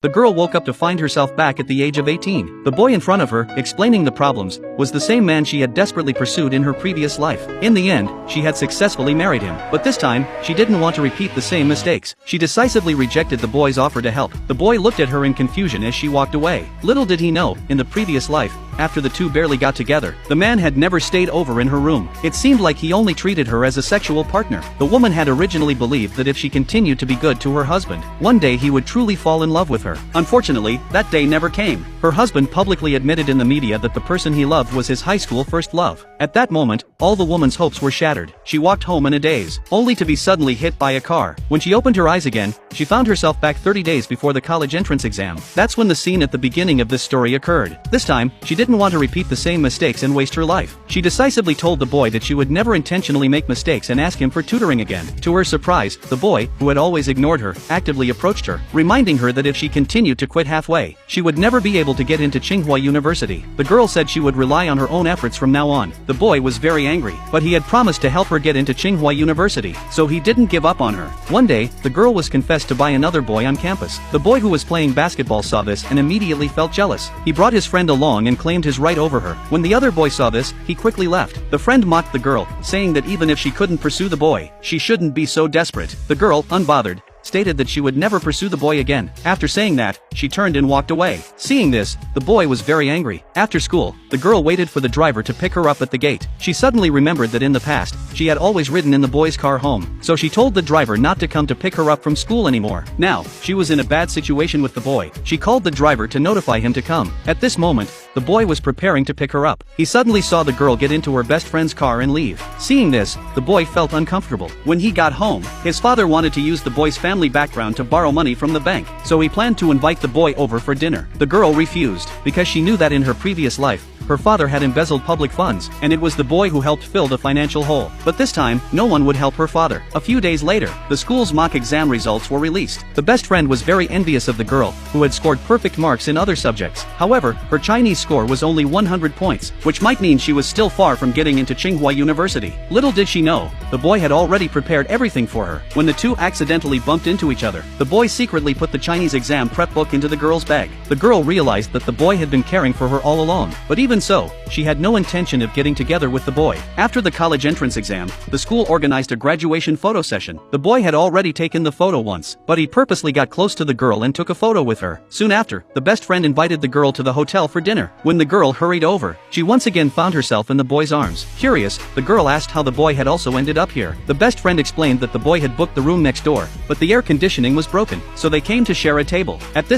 The girl woke up to find herself back at the age of 18. The boy in front of her, explaining the problems, was the same man she had desperately pursued in her previous life. In the end, she had successfully married him. But this time, she didn't want to repeat the same mistakes. She decisively rejected the boy's offer to help. The boy looked at her in confusion as she walked away. Little did he know, in the previous life, after the two barely got together, the man had never stayed over in her room. It seemed like he only treated her as a sexual partner. The woman had originally believed that if she continued to be good to her husband, one day he would truly fall in love with her. Unfortunately, that day never came. Her husband publicly admitted in the media that the person he loved was his high school first love. At that moment, all the woman's hopes were shattered. She walked home in a daze, only to be suddenly hit by a car. When she opened her eyes again, she found herself back 30 days before the college entrance exam. That's when the scene at the beginning of this story occurred. This time, she didn't want to repeat the same mistakes and waste her life. She decisively told the boy that she would never intentionally make mistakes and ask him for tutoring again. To her surprise, the boy, who had always ignored her, actively approached her, reminding her that if she continued to quit halfway, she would never be able to get into Tsinghua University. The girl said she would rely on her own efforts from now on. The boy was very angry, but he had promised to help her get into Tsinghua University, so he didn't give up on her. One day, the girl was confessed to by another boy on campus. The boy who was playing basketball saw this and immediately felt jealous. He brought his friend along and claimed his right over her. When the other boy saw this, he quickly left. The friend mocked the girl, saying that even if she couldn't pursue the boy, she shouldn't be so desperate. The girl, unbothered, stated that she would never pursue the boy again. After saying that, she turned and walked away. Seeing this, the boy was very angry. After school, the girl waited for the driver to pick her up at the gate. She suddenly remembered that in the past, she had always ridden in the boy's car home, so she told the driver not to come to pick her up from school anymore. Now, she was in a bad situation with the boy. She called the driver to notify him to come. At this moment, the boy was preparing to pick her up. He suddenly saw the girl get into her best friend's car and leave. Seeing this, the boy felt uncomfortable. When he got home, his father wanted to use the boy's family background to borrow money from the bank, so he planned to invite the boy over for dinner. The girl refused, because she knew that in her previous life, her father had embezzled public funds, and it was the boy who helped fill the financial hole. But this time, no one would help her father. A few days later, the school's mock exam results were released. The best friend was very envious of the girl, who had scored perfect marks in other subjects. However, her Chinese score was only 100 points, which might mean she was still far from getting into Tsinghua University. Little did she know, the boy had already prepared everything for her. When the two accidentally bumped into each other, the boy secretly put the Chinese exam prep book into the girl's bag. The girl realized that the boy had been caring for her all along, but even so, she had no intention of getting together with the boy. After the college entrance exam, the school organized a graduation photo session. The boy had already taken the photo once, but he purposely got close to the girl and took a photo with her. Soon after, the best friend invited the girl to the hotel for dinner. When the girl hurried over, she once again found herself in the boy's arms. Curious, the girl asked how the boy had also ended up here. The best friend explained that the boy had booked the room next door, but the air conditioning was broken, so they came to share a table. At this